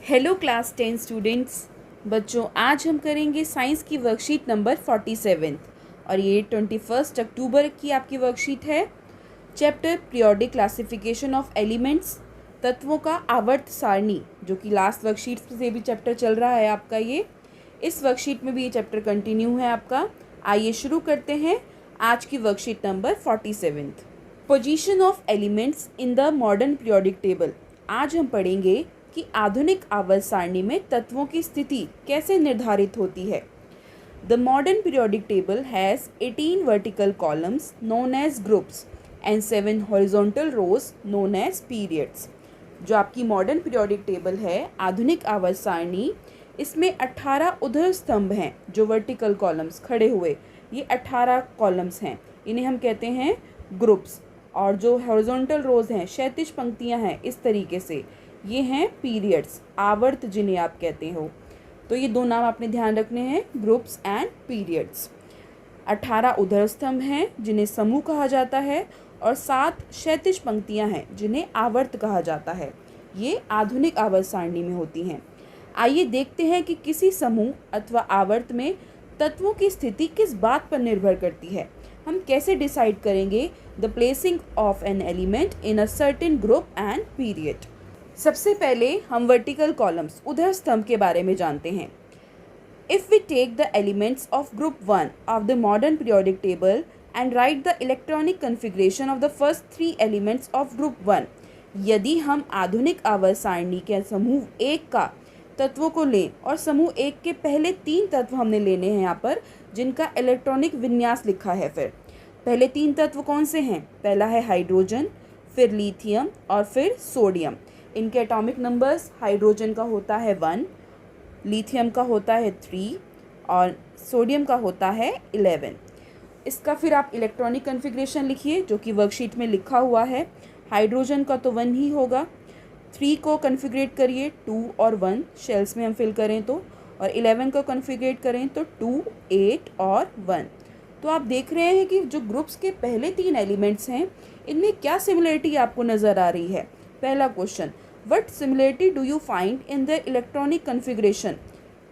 Hello class 10 students. बच्चों, आज हम करेंगे साइंस की वर्कशीट नंबर 47 और ये 21 अक्टूबर की आपकी वर्कशीट है। Chapter periodic classification of elements, तत्वों का आवर्त सारणी, जो कि लास्ट वर्कशीट से भी चैप्टर चल रहा है आपका। ये इस वर्कशीट में भी ये चैप्टर कंटिन्यू है आपका। आइए शुरू करते हैं आज की worksheet number 47। Position of elements in the modern periodic table. आज हम पढ़ेंगे कि आधुनिक आवर्त सारणी में तत्वों की स्थिति कैसे निर्धारित होती है। The modern periodic table has 18 vertical columns known as groups and 7 horizontal rows known as periods. जो आपकी मॉडर्न पीरियोडिक टेबल है, आधुनिक आवर्त सारणी, इसमें 18 उधर स्तंभ हैं जो वर्टिकल कॉलम्स खड़े हुए, ये 18 कॉलम्स हैं, इन्हें हम कहते हैं ग्रुप्स। और जो हॉरिजॉन्टल रोज हैं, क्षैतिज पंक्तियां हैं, इस तरीके से ये हैं पीरियड्स, आवर्त जिन्हें आप कहते हो। तो ये दो नाम आपने ध्यान रखने हैं, ग्रुप्स एंड पीरियड्स। 18 उधर स्तंभ हैं जिन्हें समूह कहा जाता है और 7 क्षैतिज पंक्तियां हैं जिन्हें आवर्त कहा जाता है। ये आधुनिक आवर्त सारणी में होती हैं। आइए देखते हैं कि किसी समूह अथवा आवर्त में तत्वों की स्थिति किस बात पर निर्भर करती है। हम कैसे डिसाइड करेंगे the placing of an element in a certain group and period. सबसे पहले हम वर्टिकल कॉलम्स, उधर स्तंभ के बारे में जानते हैं। If we take the elements of group 1 of the modern periodic table and write the electronic configuration of the first 3 elements of group 1, यदि हम आधुनिक आवर्त सारणी के समूह 1 का तत्वों को लें और समूह 1 के पहले 3 तत्व हमने लेने हैं यहाँ पर, जिनका इलेक्ट्रॉनिक विन्यास लिखा है। फिर पहले 3 तत्व कौन से हैं? पहला है हाइड्रोजन, फिर लिथियम और फिर सोडियम। इनके एटॉमिक नंबर्स, हाइड्रोजन का होता है 1, लिथियम का होता है 3 और सोडियम का होता है 11। इसका फिर आप इलेक्ट्रॉनिक कन्फिग्रेशन लिखिए जो कि वर्कशीट में लिखा हुआ है। हाइड्रोजन का तो 1 ही होगा, 3 को कन्फिग्रेट करिए 2 और 1 शेल्स में हम फिल करें तो, और 11 को कन्फिग्रेट करें तो 2, 8 और 1। तो आप देख रहे हैं कि जो ग्रुप्स के पहले 3 एलिमेंट्स हैं, इनमें क्या सिमिलरिटी आपको नज़र आ रही है। पहला question, what similarity do you find in the electronic configuration.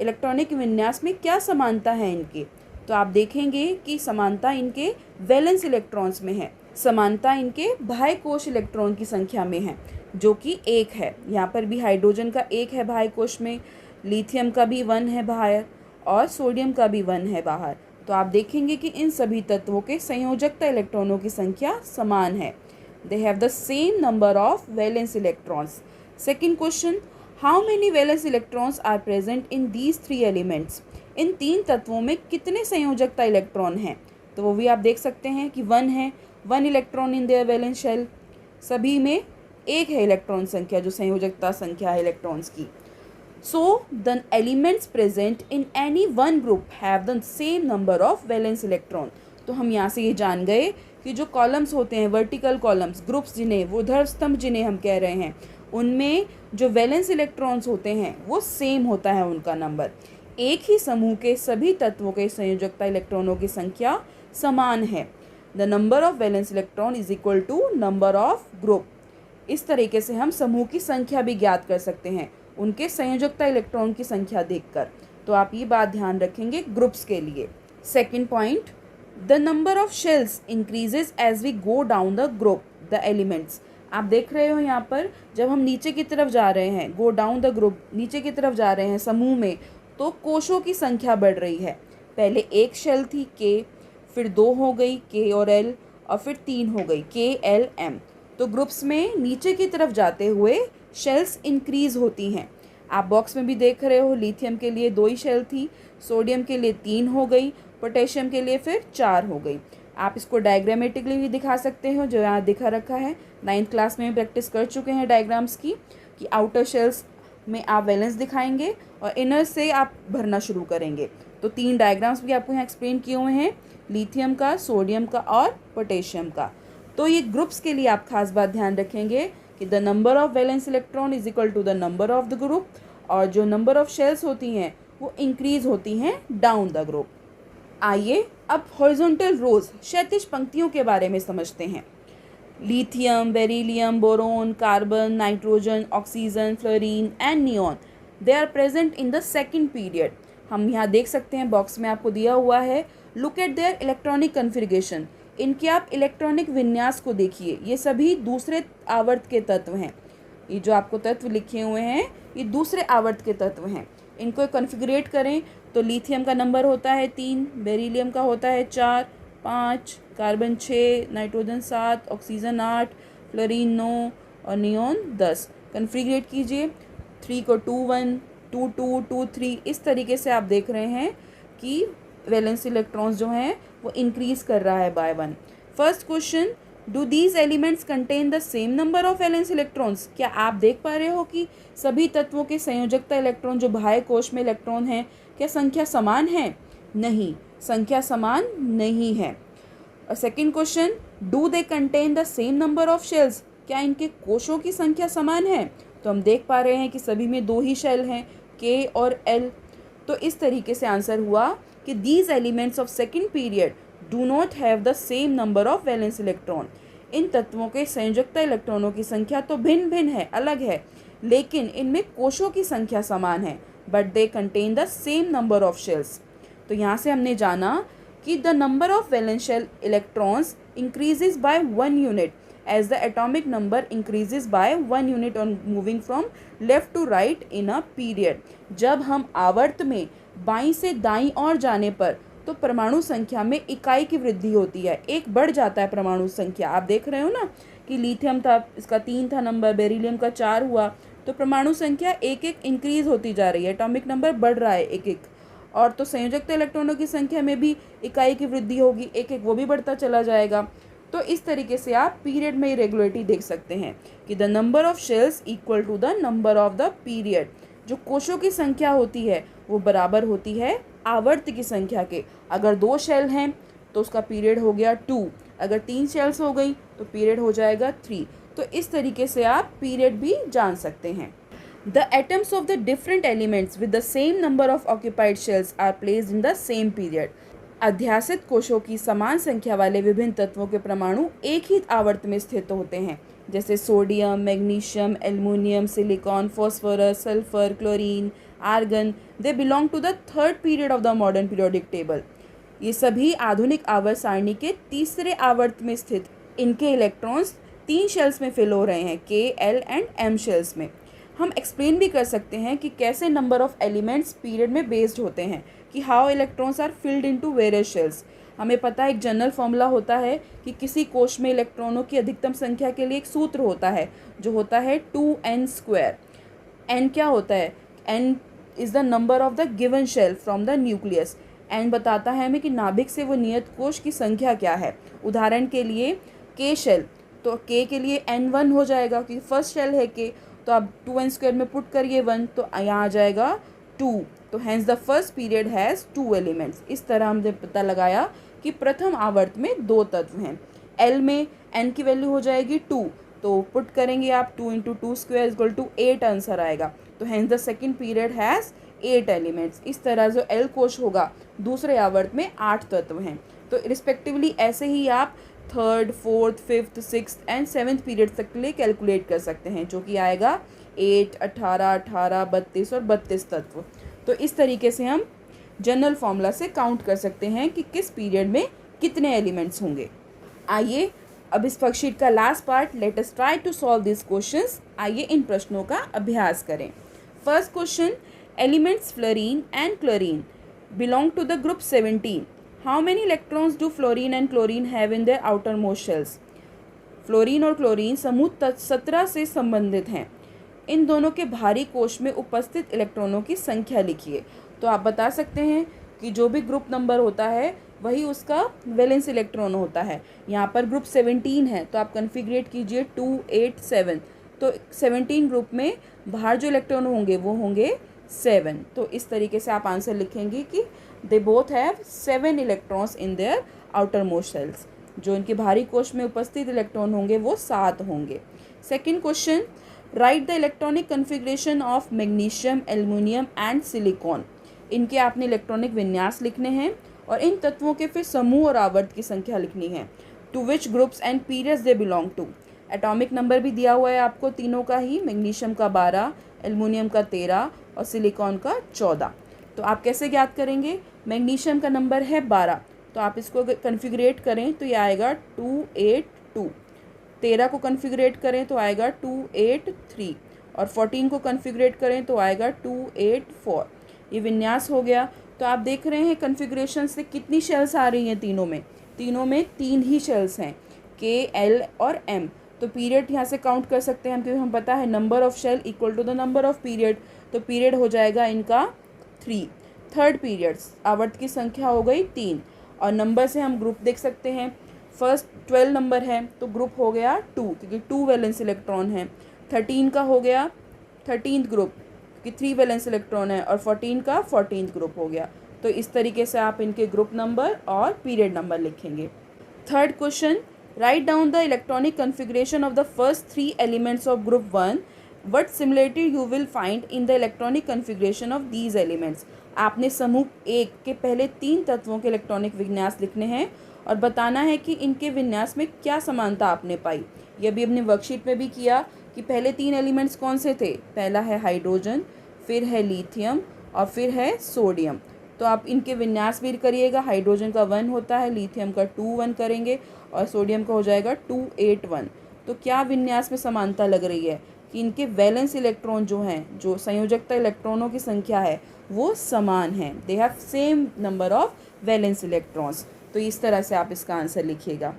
Electronic विन्यास में क्या समानता है इनके। तो आप देखेंगे कि समानता इनके वैलेंस इलेक्ट्रॉन्स में है, समानता इनके बाह्य कोश इलेक्ट्रॉन की संख्या में है जो कि 1 है। यहाँ पर भी हाइड्रोजन का 1 है बाह्य कोश में, लिथियम का भी 1 है बाहर और सोडियम का भी 1 है बाहर। तो आप देखेंगे कि इन सभी तत्वों के संयोजकता इलेक्ट्रॉनों की संख्या समान है। They have the same number of valence electrons. Second question, how many valence electrons are present in these 3 elements? इन 3 तत्वों में कितने संयोजकता इलेक्ट्रॉन हैं? तो वो भी आप देख सकते हैं कि 1 है, 1 electron in their valence shell. सभी में 1 है इलेक्ट्रॉन संख्या, जो संयोजकता संख्या है इलेक्ट्रॉन्स की। So the elements present in any one group have the same number of valence electron. तो हम यहाँ से ये जान गए कि जो कॉलम्स होते हैं, वर्टिकल कॉलम्स, ग्रुप्स जिन्हें, वो उधर स्तंभ जिन्हें हम कह रहे हैं, उनमें जो वैलेंस इलेक्ट्रॉन्स होते हैं वो सेम होता है उनका नंबर। एक ही समूह के सभी तत्वों के संयोजकता इलेक्ट्रॉनों की संख्या समान है। The number of valence electron is equal to number of group. इस तरीके से हम समूह की संख्या भी ज्ञात कर सकते हैं उनके संयोजकता इलेक्ट्रॉन की संख्या देखकर। तो आप ये बात ध्यान रखेंगे ग्रुप्स के लिए। Second point, the number of shells increases as we go down the group the elements. आप देख रहे हो यहाँ पर, जब हम नीचे की तरफ जा रहे हैं, गो डाउन द ग्रुप, नीचे की तरफ जा रहे हैं समूह में, तो कोशों की संख्या बढ़ रही है। पहले 1 शेल थी K, फिर 2 हो गई K और L, और फिर 3 हो गई K, L, M। तो ग्रुप्स में नीचे की तरफ जाते हुए शेल्स इंक्रीज होती हैं। आप बॉक्स में भी देख रहे हो, लिथियम के लिए 2 ही शेल थी, सोडियम के लिए 3 हो गई, पोटेशियम के लिए फिर 4 हो गई। आप इसको डायग्रामेटिकली भी दिखा सकते हो, जो यहाँ दिखा रखा है। 9th क्लास में प्रैक्टिस कर चुके हैं डायग्राम्स की, कि आउटर शेल्स में आप वैलेंस दिखाएंगे और इनर से आप भरना शुरू करेंगे। तो 3 डायग्राम्स भी आपको यहाँ एक्सप्लेन किए हुए हैं, लिथियम का, सोडियम का और पोटेशियम का। तो ये ग्रुप्स के लिए आप खास बात ध्यान रखेंगे कि the number of valence electron is equal to the number of the group, और जो नंबर ऑफ शेल्स होती हैं वो इंक्रीज होती हैं डाउन द ग्रुप। आइए अब हॉरिजॉन्टल रोज, क्षैतिज पंक्तियों के बारे में समझते हैं। Lithium, beryllium, boron, carbon, nitrogen, oxygen, fluorine and neon they are present in the second period. हम यहाँ देख सकते हैं बॉक्स में आपको दिया हुआ है, look at there electronic configuration. इनके आप इलेक्ट्रॉनिक विन्यास को देखिए, ये सभी दूसरे आवर्त के तत्व हैं। ये जो आपको तत्व लिखे हुए हैं ये दूसरे आवर्त के तत्व हैं। इनको कॉन्फ़िगरेट करें तो लिथियम का नंबर होता है 3, बेरिलियम का होता है 4, 5, कार्बन 6, नाइट्रोजन 7, ऑक्सीजन 8, फ्लोरीन 9 और नियॉन 10। कॉन्फ़िगरेट कीजिए, 3 को 2 1, 2 2, 2 3, इस तरीके से आप देख रहे हैं कि वैलेंस इलेक्ट्रॉन्स जो हैं वो इंक्रीज कर रहा है by 1। First question, do these elements contain the same number of valence electrons? क्या आप देख पा रहे हो कि सभी तत्वों के संयोजकता इलेक्ट्रॉन जो बाह्य कोश में इलेक्ट्रॉन हैं, क्या संख्या समान है? नहीं, संख्या समान नहीं है। और second question, do they contain the same number of shells? क्या इनके कोशों की संख्या समान है? तो हम देख पा रहे हैं कि सभी में 2 ही शेल हैं, के और एल। तो इस तरीके से आंसर हुआ कि these elements of second period do not have the same number of valence electron. इन तत्वों के संयोजकता इलेक्ट्रॉनों की संख्या तो भिन्न भिन्न है, अलग है, लेकिन इनमें कोशों की संख्या समान है, but they contain the same number of shells. तो यहाँ से हमने जाना कि the number of valence shell electrons increases by 1 unit as the atomic number increases by 1 unit on moving from left to right in a period। जब हम आवर्त में बाईं से दाईं ओर जाने पर तो परमाणु संख्या में इकाई की वृद्धि होती है, एक बढ़ जाता है परमाणु संख्या। आप देख रहे हो ना कि लिथियम था, इसका 3 था नंबर, बेरिलियम का 4 हुआ, तो परमाणु संख्या एक एक इंक्रीज होती जा रही है, एटॉमिक नंबर बढ़ रहा है एक एक। और तो संयोजकता इलेक्ट्रॉनों की संख्या में भी इकाई की वृद्धि होगी, एक एक वो भी बढ़ता चला जाएगा। तो इस तरीके से आप पीरियड में इरेगुलरिटी देख सकते हैं कि the number of shells equal to the number of the period. जो कोशों की संख्या होती है वो बराबर होती है आवर्त की संख्या के। अगर 2 शेल हैं तो उसका पीरियड हो गया 2, अगर 3 शेल्स हो गई तो पीरियड हो जाएगा 3। तो इस तरीके से आप पीरियड भी जान सकते हैं। The atoms of the different elements with the same number of occupied shells are placed in the same period. अध्यासित कोशों की समान संख्या वाले विभिन्न तत्वों के परमाणु एक ही आवर्त में स्थित होते हैं, जैसे sodium, magnesium, aluminium, silicon, phosphorus, sulphur, chlorine, argon. They belong to the third period of the modern periodic table. ये सभी आधुनिक आवर्त सारणी के तीसरे आवर्त में स्थित। इनके इलेक्ट्रॉन्स 3 शेल्स में फिल हो रहे हैं, के, एल एंड एम शेल्स में। हम एक्सप्लेन भी कर सकते हैं कि कैसे नंबर ऑफ एलिमेंट्स पीरियड में बेस्ड होते हैं, कि how electrons are filled into various shells. हमें पता है एक जनरल फॉर्मूला होता है कि किसी कोश में इलेक्ट्रॉनों की अधिकतम संख्या के लिए एक सूत्र होता है जो होता है 2n²। n क्या होता है? n is the number of the given shell from the nucleus. n बताता है हमें कि नाभिक से वो नियत कोश की संख्या क्या है। उदाहरण के लिए k शेल, तो k के लिए n1 हो जाएगा क्योंकि फर्स्ट शेल है k, तो आप 2n² में पुट करिए 1 तो यहाँ आ जाएगा 2। तो hence the first period has 2 elements. इस तरह हमने पता लगाया कि प्रथम आवर्त में 2 तत्व हैं। एल में n की वैल्यू हो जाएगी 2, तो पुट करेंगे आप 2 × 2² इक्वल टू 8 आंसर आएगा। तो hence the second period has 8 elements. इस तरह जो एल कोश होगा दूसरे आवर्त में 8 तत्व हैं। तो रिस्पेक्टिवली ऐसे ही आप 3rd, 4th, 5th, 6th and 7th period तक के लिए कैलकुलेट कर सकते हैं, जो कि आएगा 8, 18, 18, 32 और 32 तत्व। तो इस तरीके से हम जनरल फॉर्मूला से काउंट कर सकते हैं कि किस पीरियड में कितने एलिमेंट्स होंगे। आइए अब इस वर्कशीट का last part, let us try to solve this questions. आइए इन प्रश्नों का अभ्यास करें। First question, elements fluorine and chlorine belong to the group 17। How many electrons do fluorine and chlorine have in their outer most shells? Fluorine और chlorine समूह 17 से संबंधित हैं। इन दोनों के भारी कोश में उपस्थित इलेक्ट्रॉनों की संख्या लिखिए। तो आप बता सकते हैं कि जो भी ग्रुप नंबर होता है वही उसका वैलेंस इलेक्ट्रॉन होता है। यहाँ पर ग्रुप 17 है तो आप कन्फिग्रेट कीजिए 2, 8, 7। तो 17 ग्रुप में बाहर जो इलेक्ट्रॉन होंगे वो होंगे 7। तो इस तरीके से आप आंसर लिखेंगे कि they both have 7 electrons in their outer most shells. जो इनके भारी कोश में उपस्थित इलेक्ट्रॉन होंगे वो 7 होंगे। Second question, right the electronic configuration of magnesium, aluminium and silicon. इनके आपने इलेक्ट्रॉनिक विन्यास लिखने हैं और इन तत्वों के फिर समूह और आवर्त की संख्या लिखनी है। To which groups and periods they belong to. Atomic number भी दिया हुआ है आपको तीनों का ही, मैग्नीशियम का 12, एल्युमिनियम का 13 और सिलिकॉन का 14। तो आप कैसे ज्ञात करेंगे? मैग्नीशियम का नंबर है 12, तो आप इसको अगर कन्फिगरेट करें तो ये आएगा 282। 13 को कन्फिगरेट करें तो आएगा 283 और 14 को कन्फिगरेट करें तो आएगा 284। ये विन्यास हो गया। तो आप देख रहे हैं कन्फिगरेशन से कितनी शेल्स आ रही हैं तीनों में 3 ही शेल्स हैं, के, एल और एम। तो पीरियड यहाँ से काउंट कर सकते हैं हम, क्योंकि हम पता है number of shell equal to the number of period. तो पीरियड हो जाएगा इनका 3। थर्ड पीरियड्स, आवर्त की संख्या हो गई 3 और नंबर से हम ग्रुप देख सकते हैं। फर्स्ट 12 नंबर है तो ग्रुप हो गया 2, क्योंकि 2 वैलेंस इलेक्ट्रॉन है। 13 का हो गया 13th ग्रुप, क्योंकि 3 वैलेंस इलेक्ट्रॉन है, और 14 का 14th ग्रुप हो गया। तो इस तरीके से आप इनके ग्रुप नंबर और पीरियड नंबर लिखेंगे। Third question, write down the electronic configuration of the first 3 elements of group 1। What similarity you will find in the electronic configuration of these elements. आपने समूह 1 के पहले 3 तत्वों के इलेक्ट्रॉनिक विन्यास लिखने हैं और बताना है कि इनके विन्यास में क्या समानता आपने पाई। ये भी अपने वर्कशीट में भी किया कि पहले 3 एलिमेंट्स कौन से थे। पहला है हाइड्रोजन, फिर है लिथियम और फिर है सोडियम। तो आप इनके विन्यास भी करिएगा। हाइड्रोजन का 1 होता है, लिथियम का 2 1 करेंगे और सोडियम का हो जाएगा 2 8 1। तो क्या विन्यास में समानता लग रही है कि इनके वैलेंस इलेक्ट्रॉन जो हैं, जो संयोजकता इलेक्ट्रॉनों की संख्या है वो समान है। They have same number of valence electrons. तो इस तरह से आप इसका आंसर लिखिएगा।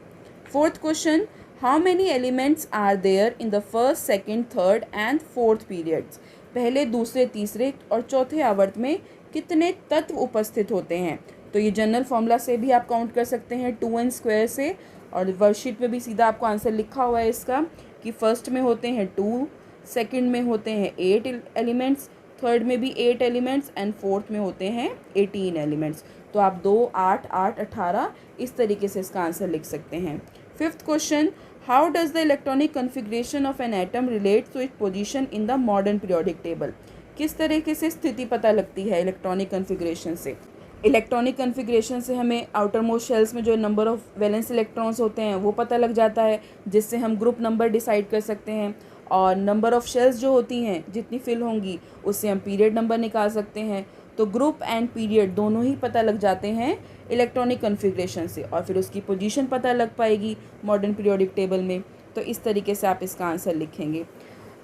Fourth question, how many elements are there in the first, second, third and fourth periods. पहले, दूसरे, तीसरे और चौथे आवर्त में कितने तत्व उपस्थित होते हैं। तो ये जनरल फॉर्मूला से भी आप काउंट कर सकते हैं 2n² से, और वर्कशीट में भी सीधा आपको आंसर लिखा हुआ है इसका कि फर्स्ट में होते हैं 2, सेकंड में होते हैं 8 एलिमेंट्स, थर्ड में भी 8 एलिमेंट्स एंड फोर्थ में होते हैं 18 एलिमेंट्स। तो आप 2, 8, 8, 18 इस तरीके से इसका आंसर लिख सकते हैं। Fifth question, how does the electronic configuration of an atom relate to its position in the modern periodic table. किस तरीके से स्थिति पता लगती है इलेक्ट्रॉनिक कन्फिग्रेशन से। इलेक्ट्रॉनिक कन्फिग्रेशन से हमें आउटर मोस्ट शेल्स में जो नंबर ऑफ वैलेंस इलेक्ट्रॉन्स होते हैं वो पता लग जाता है, जिससे हम ग्रुप नंबर डिसाइड कर सकते हैं। और नंबर ऑफ शेल्स जो होती हैं जितनी फिल होंगी उससे हम पीरियड नंबर निकाल सकते हैं। तो ग्रुप एंड पीरियड दोनों ही पता लग जाते हैं इलेक्ट्रॉनिक कन्फिग्रेशन से, और फिर उसकी पोजीशन पता लग पाएगी मॉडर्न पीरियोडिक टेबल में। तो इस तरीके से आप इसका आंसर लिखेंगे।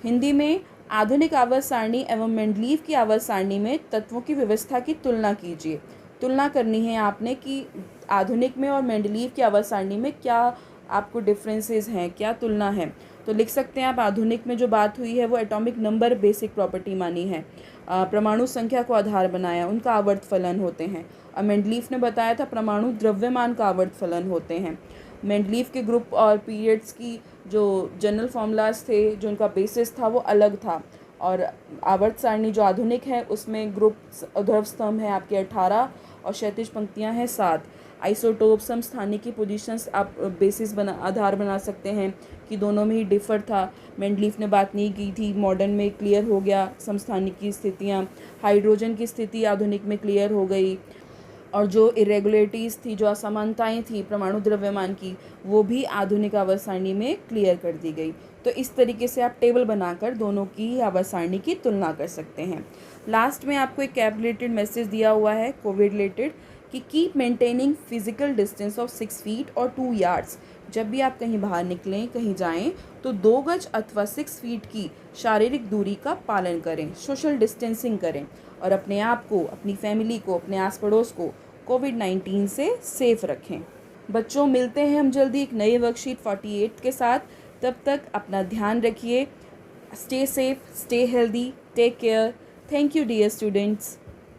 हिंदी में, आधुनिक आवर्त सारणी एवं मेंडलीव की आवर्त सारणी में तत्वों की व्यवस्था की तुलना कीजिए। तुलना करनी है आपने कि आधुनिक में और मेंडलीव की आवर्त सारणी में क्या आपको डिफरेंसेस हैं, क्या तुलना है। तो लिख सकते हैं आप, आधुनिक में जो बात हुई है वो एटॉमिक नंबर बेसिक प्रॉपर्टी मानी है, परमाणु संख्या को आधार बनाया, उनका आवर्त फलन होते हैं। और मेंडलीव ने बताया था परमाणु द्रव्यमान का आवर्त फलन होते हैं। मेंडलीव के ग्रुप और पीरियड्स की जो जनरल फॉर्मूलाज थे, जो उनका बेसिस था वो अलग था। और आवर्त सारणी जो आधुनिक है उसमें ग्रुप ध्रुव स्तंभ है आपके 18 और क्षैतिज पंक्तियां हैं 7। आइसोटोप समस्थानिक की पोजीशंस आप बेसिस आधार बना सकते हैं कि दोनों में ही डिफर था। मेंडलीव ने बात नहीं की थी, मॉडर्न में क्लियर हो गया समस्थानिक की स्थितियाँ। हाइड्रोजन की स्थिति आधुनिक में क्लियर हो गई, और जो इरेगुलरिटीज़ थी, जो असमानताएं थी परमाणु द्रव्यमान की, वो भी आधुनिक आवर्त सारणी में क्लियर कर दी गई। तो इस तरीके से आप टेबल बनाकर दोनों की आवर्त सारणी की तुलना कर सकते हैं। लास्ट में आपको एक कैब रिलेटेड मैसेज दिया हुआ है कोविड रिलेटेड कि keep maintaining physical distance of 6 feet और 2 यार्ड्स। जब भी आप कहीं बाहर निकलें, कहीं जाएं, तो 2 गज अथवा 6 फीट की शारीरिक दूरी का पालन करें, सोशल डिस्टेंसिंग करें, और अपने आप को, अपनी फैमिली को, अपने आस पड़ोस को कोविड-19 से सेफ रखें। बच्चों, मिलते हैं हम जल्दी एक नई वर्कशीट 48 के साथ। तब तक अपना ध्यान रखिए। Stay safe, stay healthy, take care. Thank you dear students.